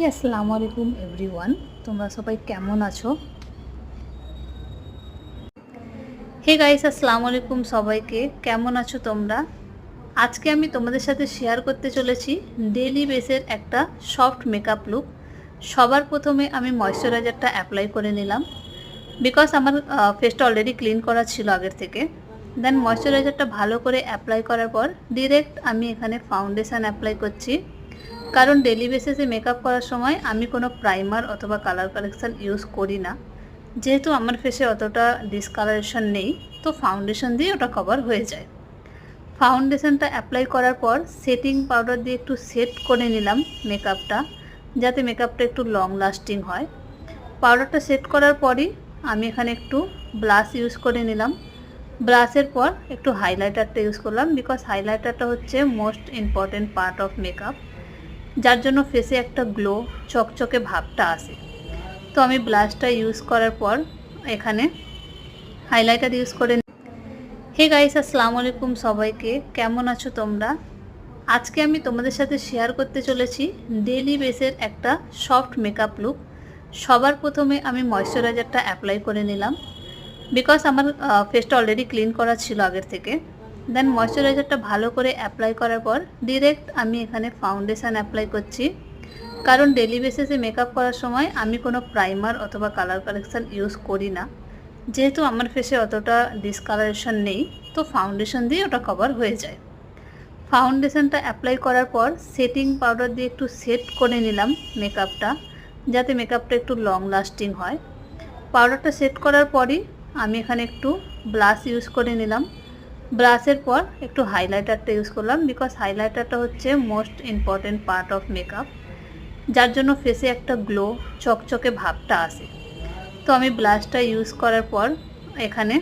আসসালামু আলাইকুম এভরিওয়ান। তোমরা সবাই কেমন আছো? হে গাইস, আসসালামু আলাইকুম সবাইকে। কেমন আছো তোমরা? আজকে আমি তোমাদের সাথে শেয়ার করতে চলেছি ডেইলি বেসের একটা সফট মেকআপ লুক। সবার প্রথমে আমি ময়শ্চারাইজারটা অ্যাপ্লাই করে নিলাম, বিকজ আমার ফেসটা অলরেডি ক্লিন করা ছিল আগের থেকে। দেন ময়শ্চারাইজারটা ভালো করে অ্যাপ্লাই করার পর ডিরেক্ট আমি এখানে ফাউন্ডেশান অ্যাপ্লাই করছি, কারণ ডেলি বেসিসে মেকআপ করার সময় আমি কোনো প্রাইমার অথবা কালার কারেকশান ইউজ করি না। যেহেতু আমার ফেসে অতটা ডিসকালারেশন নেই, তো ফাউন্ডেশন দিয়ে ওটা কভার হয়ে যায়। ফাউন্ডেশনটা অ্যাপ্লাই করার পর সেটিং পাউডার দিয়ে একটু সেট করে নিলাম মেকআপটা, যাতে মেকআপটা একটু লং লাস্টিং হয়। পাউডারটা সেট করার পরই আমি এখানে একটু ব্লাশ ইউজ করে নিলাম। ব্রাশের পর একটু হাইলাইটারটা ইউজ করলাম, বিকজ হাইলাইটারটা হচ্ছে most important part of makeup, যার জন্য ফেসে একটা গ্লো চকচকে ভাবটা আসে। তো আমি ব্লাশটা ইউজ করার পর এখানে হাইলাইটার ইউজ করে। হে গাইস, আসসালামু আলাইকুম সবাইকে। কেমন আছো তোমরা? আজকে আমি তোমাদের সাথে শেয়ার করতে চলেছি ডেইলি বেসের একটা সফট মেকআপ লুক। সবার প্রথমে আমি ময়শ্চারাইজারটা অ্যাপ্লাই করে নিলাম, বিকজ আমার ফেসটা অলরেডি ক্লিন করা ছিল আগের থেকে। দেন ময়শ্চারাইজারটা ভালো করে অ্যাপ্লাই করার পর ডিরেক্ট আমি এখানে ফাউন্ডেশান অ্যাপ্লাই করছি, কারণ ডেলি বেসিসে মেকআপ করার সময় আমি কোনো প্রাইমার অথবা কালার কারেকশান ইউজ করি না। যেহেতু আমার ফেসে অতটা ডিসকালারেশন নেই, তো ফাউন্ডেশন দিয়ে ওটা কভার হয়ে যায়। ফাউন্ডেশনটা অ্যাপ্লাই করার পর সেটিং পাউডার দিয়ে একটু সেট করে নিলাম মেকআপটা, যাতে মেকআপটা একটু লং লাস্টিং হয়। পাউডারটা সেট করার পরই আমি এখানে একটু ব্লাশ ইউজ করে নিলাম। ব্রাশের পর একটু হাইলাইটারটা ইউজ করলাম, বিকজ হাইলাইটারটা হচ্ছে most important part of makeup, যার জন্য ফেসে একটা গ্লো চকচকে ভাবটা আসে। তো আমি ব্লাশটা ইউজ করার পর এখানে